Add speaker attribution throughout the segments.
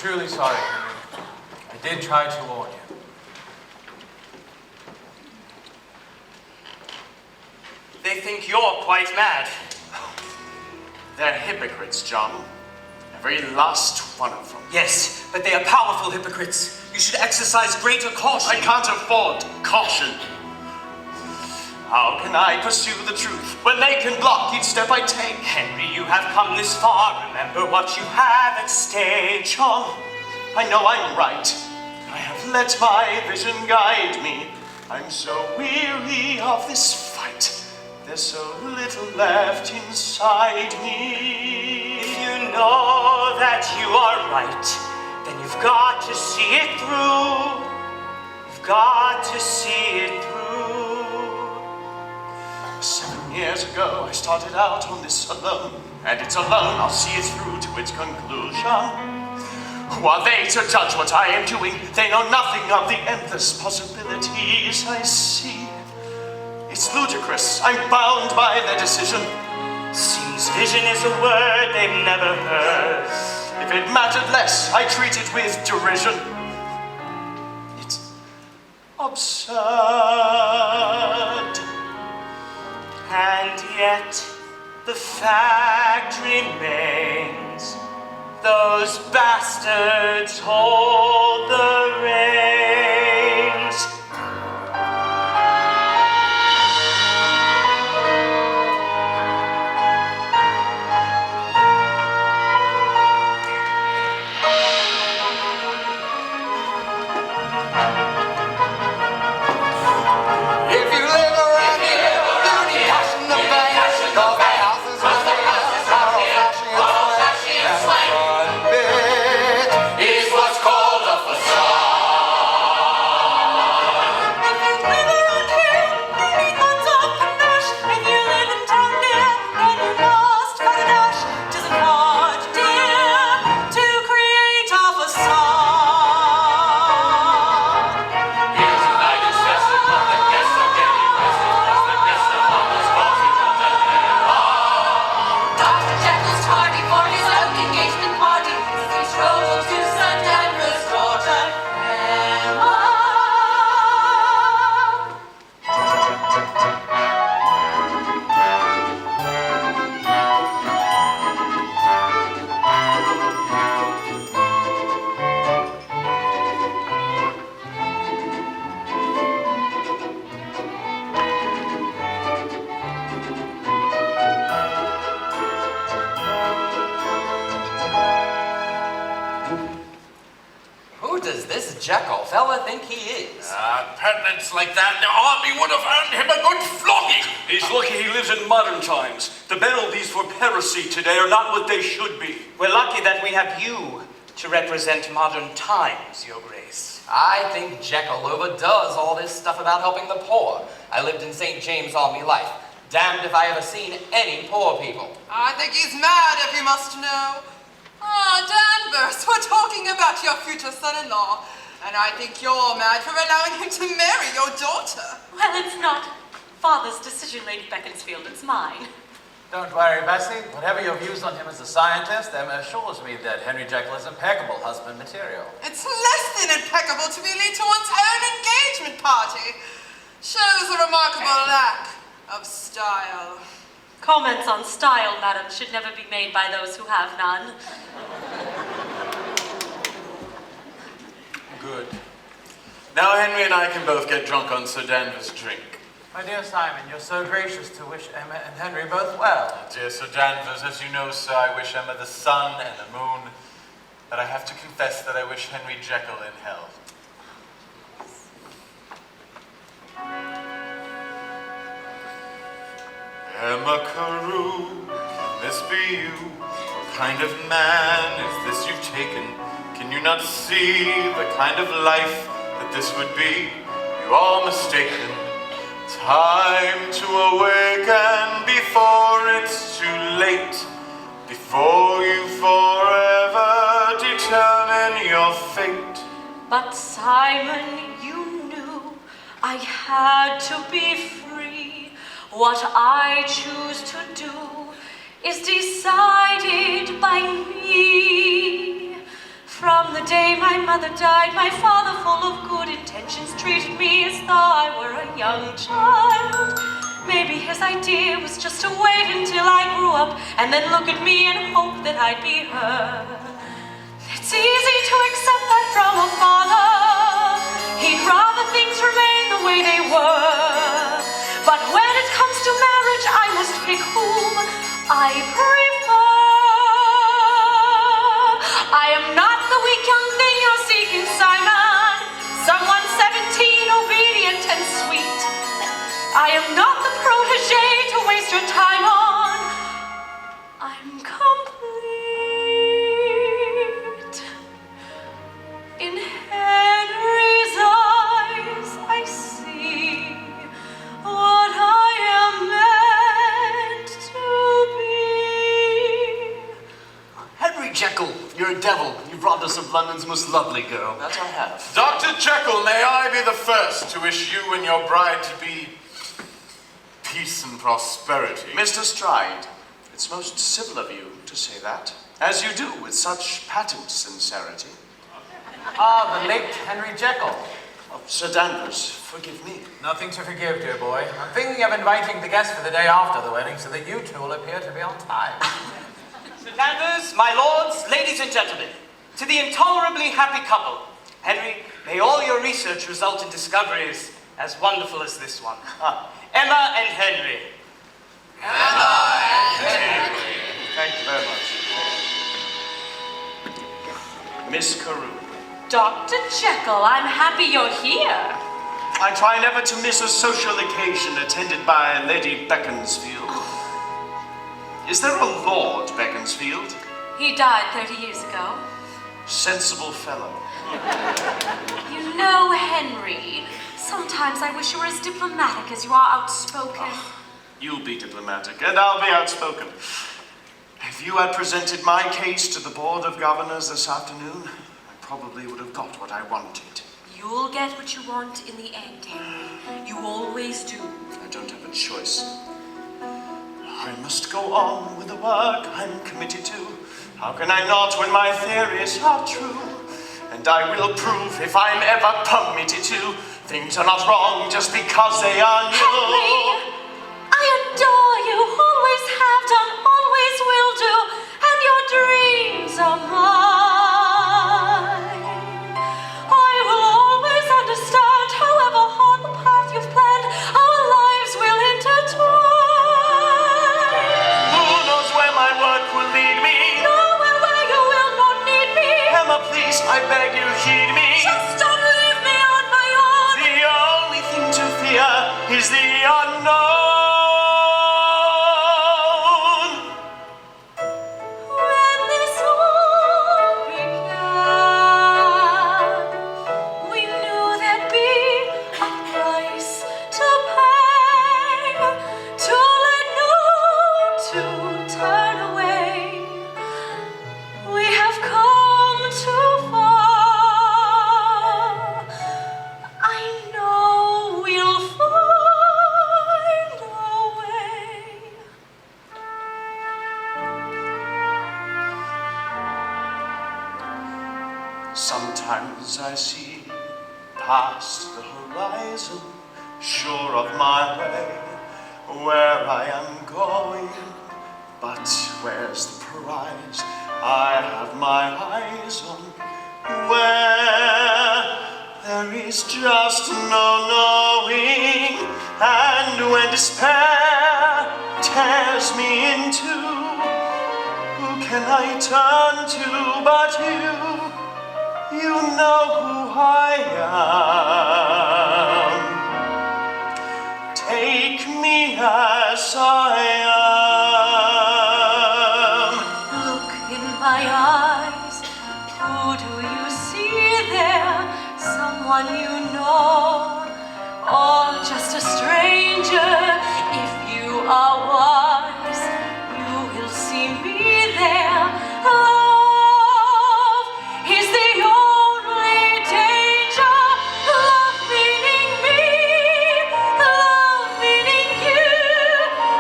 Speaker 1: truly sorry, Henry. I did try to warn you.
Speaker 2: They think you're quite mad.
Speaker 3: They're hypocrites, John. Every last one of them.
Speaker 2: Yes, but they are powerful hypocrites. You should exercise greater caution.
Speaker 3: I can't afford caution. How can I pursue the truth when they can block each step I take?
Speaker 2: Henry, you have come this far. Remember what you have at stake.
Speaker 3: John, I know I'm right. I have let my vision guide me. I'm so weary of this fight. There's so little left inside me.
Speaker 2: If you know that you are right, then you've got to see it through. You've got to see it through.
Speaker 3: 7 years ago, I started out on this alone, and it's alone I'll see it through to its conclusion. Who are they to judge what I am doing? They know nothing of the endless possibilities I see. It's ludicrous. I'm bound by their decision.
Speaker 2: Seems vision is a word they've never heard.
Speaker 3: If it mattered less, I treat it with derision. It's absurd.
Speaker 2: And yet, the fact remains. Those bastards hold the reins.
Speaker 4: Jekyll fella think he is?
Speaker 5: Penance like that, the army would have earned him a good flogging.
Speaker 6: He's lucky he lives in modern times. The penalties for heresy today are not what they should be.
Speaker 2: We're lucky that we have you to represent modern times, Your Grace.
Speaker 4: I think Jekyll overdoes all this stuff about helping the poor. I lived in St. James all my life. Damned if I ever seen any poor people.
Speaker 7: I think he's mad, if you must know. Danvers, we're talking about your future son-in-law. And I think you're mad for allowing him to marry your daughter.
Speaker 8: Well, it's not Father's decision, Lady Beaconsfield. It's mine.
Speaker 1: Don't worry, Bessie. Whatever your views on him as a scientist, Emma assures me that Henry Jekyll is impeccable husband material.
Speaker 7: It's less than impeccable to be late to one's own engagement party. Shows a remarkable lack of style.
Speaker 8: Comments on style, madam, should never be made by those who have none.
Speaker 3: Good. Now Henry and I can both get drunk on Sir Danvers' drink.
Speaker 1: My dear Simon, you're so gracious to wish Emma and Henry both well.
Speaker 9: Dear Sir Danvers, as you know, sir, I wish Emma the sun and the moon, but I have to confess that I wish Henry Jekyll in hell. Emma Carew, can this be you? What kind of man is this you've taken? Can you not see the kind of life that this would be? You are mistaken. Time to awaken before it's too late, before you forever determine your fate.
Speaker 8: But Simon, you knew I had to be free. What I choose to do is decided by me. From the my mother died, my father, full of good intentions, treated me as though I were a young child. Maybe his idea was just to wait until I grew up and then look at me and hope that I'd be her. It's easy to accept that from a father. He'd rather things remain the way they were. But when it comes to marriage, I must pick whom I prefer. I am not the weak young thing you're seeking, Simon. Someone 17, obedient and sweet. I am not the protege to waste your time on. I'm complete. In Henry's eyes, I see what I am meant to be.
Speaker 3: Henry Jekyll, you're a devil. You've robbed us of London's most lovely girl. That I have.
Speaker 9: Dr. Jekyll, may I be the first to wish you and your bride to be peace and prosperity.
Speaker 3: Mr. Stride, it's most civil of you to say that, as you do with such patent sincerity.
Speaker 1: Ah, the late Henry Jekyll.
Speaker 3: Oh, Sir Danvers, forgive me.
Speaker 1: Nothing to forgive, dear boy. I'm thinking of inviting the guests for the day after the wedding so that you two will appear to be on time.
Speaker 2: Sir Danvers, my lords, ladies and gentlemen, to the intolerably happy couple, Henry, may all your research result in discoveries as wonderful as this one. Emma and Henry.
Speaker 3: Thank you very much. Miss Carew.
Speaker 8: Dr. Jekyll, I'm happy you're here.
Speaker 3: I try never to miss a social occasion attended by Lady Beaconsfield. Is there a Lord Beaconsfield?
Speaker 8: He died 30 years ago.
Speaker 3: Sensible fellow.
Speaker 8: You know, Henry, sometimes I wish you were as diplomatic as you are outspoken.
Speaker 3: You'll be diplomatic, and I'll be outspoken. If you had presented my case to the Board of Governors this afternoon, I probably would have got what I wanted.
Speaker 8: You'll get what you want in the end, Henry. You always do.
Speaker 3: I don't have a choice. I must go on with the work I'm committed to. How can I not when my theories are true? And I will prove, if I'm ever permitted to, things are not wrong just because they are new.
Speaker 8: Henry, I adore you, always have done, always will do, and your dreams are mine. I will always understand, however hard the path you've planned, our lives will intertwine.
Speaker 3: Who knows where my work will lead me?
Speaker 8: Nowhere where you will not need me.
Speaker 3: Emma, please, I beg you, heed me.
Speaker 8: Just don't leave me on my own.
Speaker 3: The only thing to fear is the unknown.
Speaker 8: When this all began, we knew there'd be a price to pay, to let no to turn away. We have come too far. I know we'll find a way.
Speaker 3: Sometimes I see past the horizon, sure of my way, where I am going. But where's the prize I have my eyes on? Where there is just no knowing, and when despair tears me in two, who can I turn to but you? You know who I am. Take me as I am.
Speaker 8: Look in my eyes. Who do you see there? Someone you know, or just a stranger? If you are wise, you will see me there. Love is the only danger. Love meaning me, love meaning you,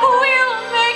Speaker 8: will make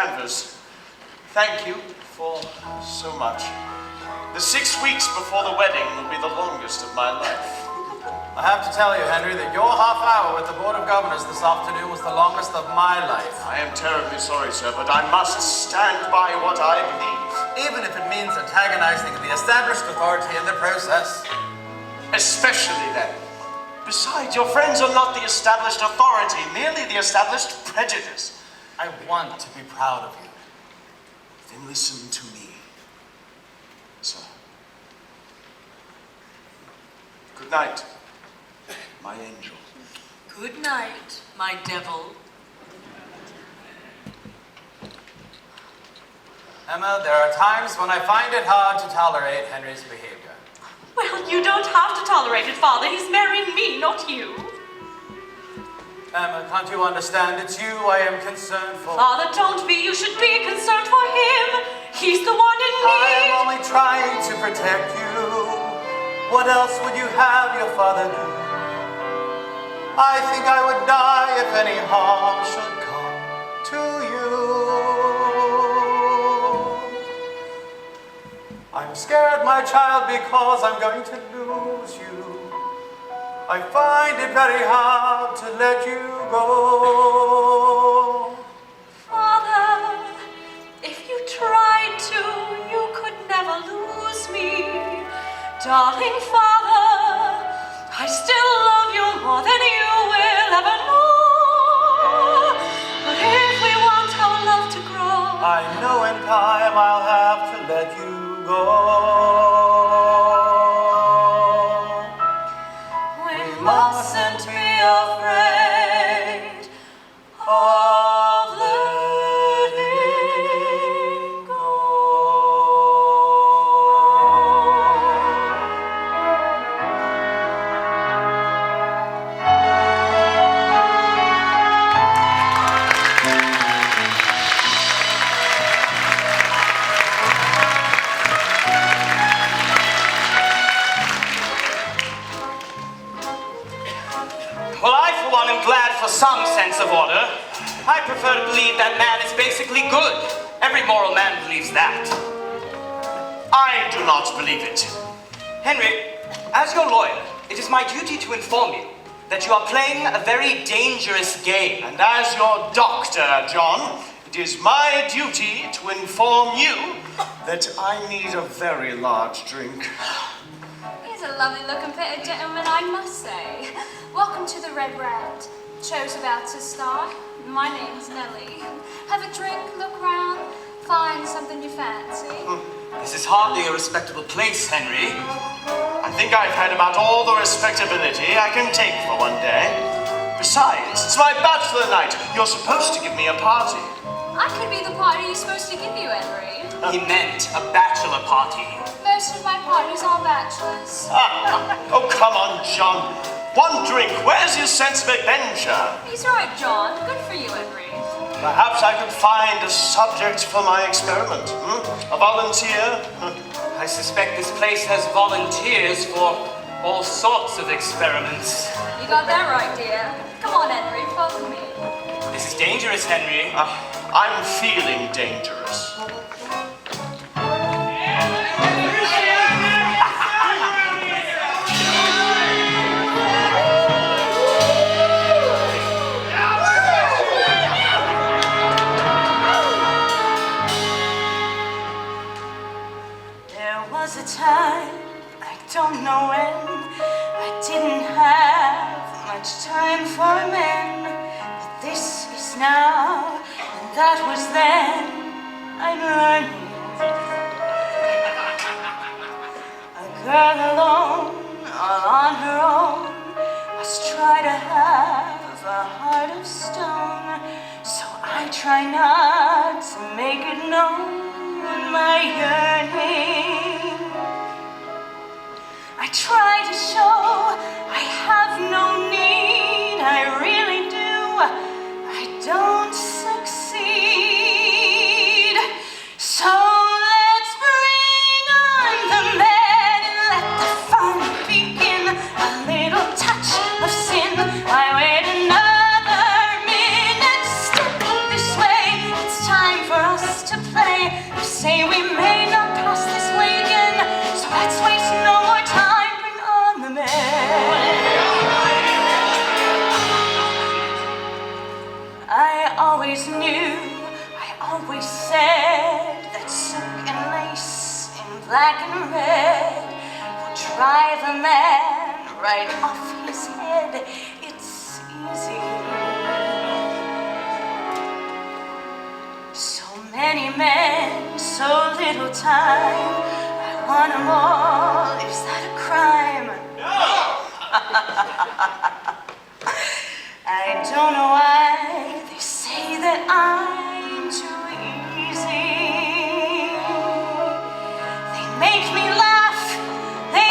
Speaker 3: Danvers, thank you for so much. The 6 weeks before the wedding will be the longest of my life.
Speaker 1: I have to tell you, Henry, that your half hour with the Board of Governors this afternoon was the longest of my life.
Speaker 3: I am terribly sorry, sir, but I must stand by what I believe.
Speaker 1: Even if it means antagonizing the established authority in the process.
Speaker 3: Especially then. Besides, your friends are not the established authority, merely the established prejudice.
Speaker 1: I want to be proud of you.
Speaker 3: Then listen to me, sir. Good night, my angel.
Speaker 7: Good night, my devil.
Speaker 1: Emma, there are times when I find it hard to tolerate Henry's behavior.
Speaker 8: Well, you don't have to tolerate it, Father. He's marrying me, not you.
Speaker 1: Emma, can't you understand? It's you I am concerned for.
Speaker 8: Father, don't be. You should be concerned for him. He's the one in need.
Speaker 1: I am only trying to protect you. What else would you have your father do? I think I would die if any harm should come to you. I'm scared, my child, because I'm going to lose you. I find it very hard to let you go.
Speaker 8: Father, if you tried to, you could never lose me. Darling Father, I still love you more than you will ever know. But if we want our love to grow,
Speaker 1: I know in time I'll have to let you go.
Speaker 8: we mustn't be afraid of letting go.
Speaker 2: Well, I, for one, am glad for some sense of order. I prefer to believe that man is basically good. Every moral man believes that.
Speaker 3: I do not believe it.
Speaker 2: Henry, as your lawyer, it is my duty to inform you that you are playing a very dangerous game.
Speaker 3: And as your doctor, John, it is my duty to inform you that I need a very large drink.
Speaker 10: He's a lovely looking bit of gentleman, I must say. Welcome to the Red Round. Show's about to start. My name's Melly. Have a drink, look round, find something you fancy.
Speaker 2: This is hardly a respectable place, Henry.
Speaker 3: I think I've had about all the respectability I can take for one day. Besides, it's my bachelor night. You're supposed to give me a party.
Speaker 10: I could be the party you're supposed to give you, Henry.
Speaker 2: He meant a bachelor party.
Speaker 10: Most of my parties are bachelors.
Speaker 3: Oh, come on, John. One drink. Where's your sense of adventure?
Speaker 10: He's right, John. Good for you, Henry.
Speaker 3: Perhaps I could find a subject for my experiment. A volunteer?
Speaker 2: I suspect this place has volunteers for all sorts of experiments.
Speaker 10: You got that right, dear. Come on, Henry, follow me.
Speaker 2: This is dangerous, Henry.
Speaker 3: I'm feeling dangerous.
Speaker 8: There was a time, I don't know when, I didn't have much time for men. But this is now, and that was then. I'm learning. A girl alone, all on her own, must try to have a heart of stone. So I try not to make it known. My yearning, I try to show I have no need. I really do. I don't succeed. So let's bring on the men and let the fun begin. A little touch of sin. I wait another minute. Step this way. It's time for us to play. You say we may not pass this way again, so let's waste no more time. Bring on the men. I always knew, I always said that silk and lace in black and red will drive a man right off his head. It's easy. So many men, so little time. I want them all. Is that a crime?
Speaker 5: No!
Speaker 8: I don't know why they say that I'm too easy. They make me